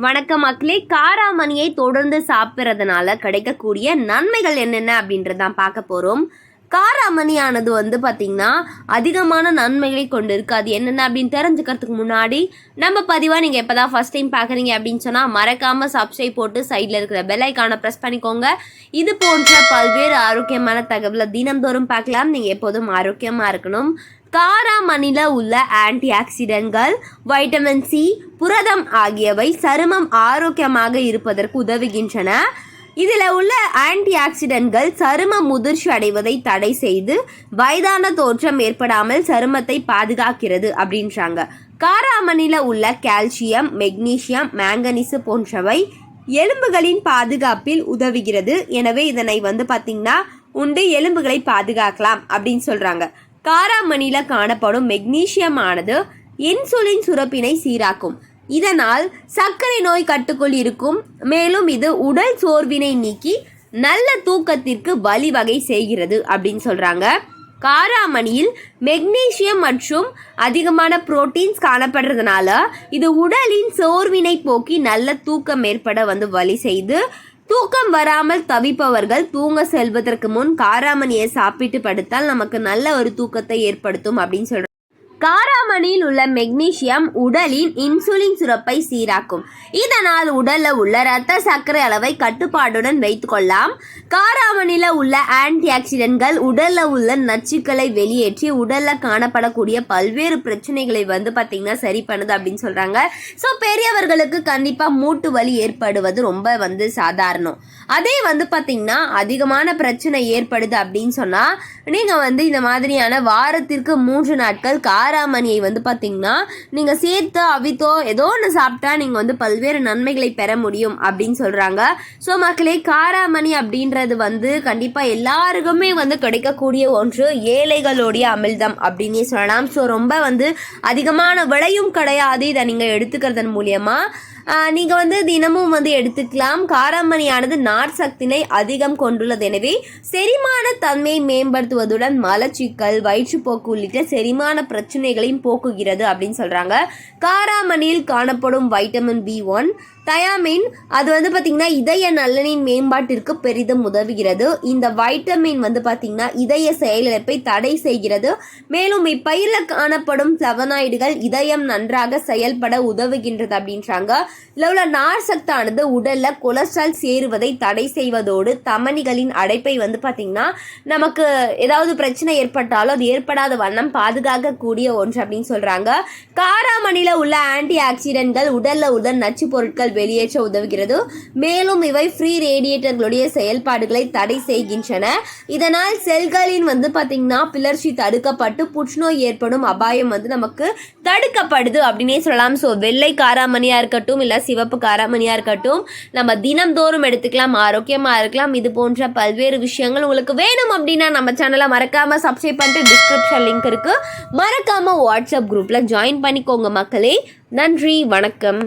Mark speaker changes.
Speaker 1: வணக்கம் மக்களே. காராமணியை தொடர்ந்து சாப்பிட்றதுனால கிடைக்கக்கூடிய நன்மைகள் என்னென்ன அப்படின்றதான் பார்க்க போகிறோம். காராமணியானது பார்த்திங்கன்னா அதிகமான நன்மைகளை கொண்டு இருக்குது. அது என்னென்ன அப்படின்னு தெரிஞ்சுக்கிறதுக்கு முன்னாடி நம்ம பதிவாக நீங்கள் எப்போ தான் ஃபஸ்ட் டைம் பார்க்குறீங்க அப்படின்னு சொன்னால் மறக்காமல் சப்ஸ்கிரைப் போட்டு சைடில் இருக்கிற பெல் ஐக்கானை ப்ரெஸ் பண்ணிக்கோங்க. இது போன்ற பல்வேறு ஆரோக்கியமான தகவலை தினம்தோறும் பார்க்கலாம். நீங்கள் எப்போதும் ஆரோக்கியமாக இருக்கணும். காராமணியில் உள்ள ஆன்டி ஆக்சிடென்ட்கள், வைட்டமின் சி, புரதம் ஆகியவை சருமம் ஆரோக்கியமாக இருப்பதற்கு உதவுகின்றன. இதில் உள்ள ஆன்டி ஆக்சிடென்ட்கள் சரும முதிர்ச்சி அடைவதை தடை செய்து வயதான தோற்றம் ஏற்படாமல் சருமத்தை பாதுகாக்கிறது அப்படின்றாங்க. காராமணியில் உள்ள கால்சியம், மெக்னீசியம், மேங்கனீசு போன்றவை எலும்புகளின் பாதுகாப்பில் உதவுகிறது. எனவே இதனை பார்த்திங்கன்னா உண்டு எலும்புகளை பாதுகாக்கலாம் அப்படின்னு சொல்கிறாங்க. காராமணியில் காணப்படும் மெக்னீசியம் ஆனது இன்சுலின் சுரப்பினை சீராக்கும். இதனால் சர்க்கரை நோய் கட்டுக்குள் இருக்கும். மேலும் இது உடல் சோர்வினை நீக்கி நல்ல தூக்கத்திற்கு வழிவகை செய்கிறது அப்படின்னு சொல்றாங்க. காராமணியில் மெக்னீசியம் மற்றும் அதிகமான புரோட்டீன்ஸ் காணப்படுறதுனால இது உடலின் சோர்வினை போக்கி நல்ல தூக்கம் ஏற்பட வழி செய்து தூக்கம் வராமல் தவிப்பவர்கள் தூங்க செல்வதற்கு முன் காராமணியை சாப்பிட்டு படுத்தால் நமக்கு நல்ல ஒரு தூக்கத்தை ஏற்படுத்தும் அப்படின்னு சொல்றாங்க. காராமணியில் உள்ள மெக்னீசியம் உடலின் இன்சுலின் சுரப்பை சீராக்கும். இதனால் உடலில் உள்ள இரத்த சர்க்கரை அளவை கட்டுப்பாடுடன் வைத்துக்கொள்ளலாம். காராமணியில் உள்ள ஆன்டி ஆக்சிடென்ட்கள் உடலில் உள்ள நச்சுக்களை வெளியேற்றி உடலில் காணப்படக்கூடிய பல்வேறு பிரச்சனைகளை பார்த்திங்கன்னா சரி பண்ணுது அப்படின்னு சொல்கிறாங்க. ஸோ பெரியவர்களுக்கு கண்டிப்பாக மூட்டு வலி ஏற்படுவது ரொம்ப சாதாரணம். அதே பார்த்திங்கன்னா அதிகமான பிரச்சனை ஏற்படுது அப்படின்னு சொன்னால் நீங்கள் இந்த மாதிரியான வாரத்திற்கு 3 நாட்கள் காராமணியை பார்த்திங்கன்னா நீங்கள் சேர்த்து அவித்தோ ஏதோ ஒன்று சாப்பிட்டா நீங்கள் பல்வேறு நன்மைகளை பெற முடியும் அப்படின்னு சொல்கிறாங்க. ஸோ மக்களே, காராமணி அப்படின்றது கண்டிப்பாக எல்லாருக்குமே கிடைக்கக்கூடிய ஒன்று. ஏழைகளுடைய அமிர்தம் அப்படின்னே சொல்லலாம். ஸோ ரொம்ப அதிகமான விலையும் கிடையாது. இதை நீங்கள் எடுத்துக்கிறதன் மூலியமாக நீங்கள் தினமும் எடுத்துக்கலாம். காராமணியானது நார் சக்தினை அதிகம் கொண்டுள்ளது. எனவே செரிமான தன்மையை மேம்படுத்துவதுடன் மலச்சிக்கல், வயிற்றுப்போக்கு உள்ளிட்ட செரிமான பிரச்சனைகளையும் போக்குகிறது அப்படின்னு சொல்கிறாங்க. காராமணியில் காணப்படும் வைட்டமின் B1, தயாமின் அது பார்த்திங்கன்னா இதய நலனின் மேம்பாட்டிற்கு பெரிதும் உதவுகிறது. இந்த வைட்டமின் பார்த்திங்கன்னா இதய செயலிழப்பை தடை செய்கிறது. மேலும் இப்பயிரில் காணப்படும் ஃப்ளவனாய்டுகள் இதயம் நன்றாக செயல்பட உதவுகின்றது அப்படின்றாங்க. இதில் உள்ள நார் சத்தானது உடலில் கொலஸ்ட்ரால் சேருவதை தடை செய்வதோடு தமனிகளின் அடைப்பை பார்த்திங்கன்னா நமக்கு ஏதாவது பிரச்சனை ஏற்பட்டாலும் அது ஏற்படாத வண்ணம் பாதுகாக்கக்கூடிய ஒன்று அப்படின்னு சொல்கிறாங்க. காராமணியில் உள்ள ஆன்டி ஆக்சிடென்ட்கள் உடலில் உள்ள நச்சு பொருட்கள் வெளியேற்ற உதவுகிறது. மேலும் இவை ஃப்ரீ ரேடியேட்டர்களுடைய செயல்பாடுகளை தடை செய்கின்றன. இதனால் செல்களின் பார்த்திங்கன்னா பிளர்ச்சி தடுக்கப்பட்டு புற்றுநோய் ஏற்படும் அபாயம் நமக்கு தடுக்கப்படுது அப்படின்னே சொல்லலாம். ஸோ வெள்ளை காராமணியாக இருக்கட்டும் இல்லை சிவப்பு காராமணியாக இருக்கட்டும் நம்ம தினம்தோறும் எடுத்துக்கலாம், ஆரோக்கியமாக இருக்கலாம். இது போன்ற பல்வேறு விஷயங்கள் உங்களுக்கு வேணும் அப்படின்னா நம்ம சேனலை மறக்காமல் சப்ஸ்கிரைப் பண்ணிட்டு டிஸ்கிரிப்ஷன் லிங்க் இருக்குது, மறக்காமல் வாட்ஸ்அப் குரூப்பில் ஜாயின் பண்ணிக்கோங்க மக்களே. நன்றி, வணக்கம்.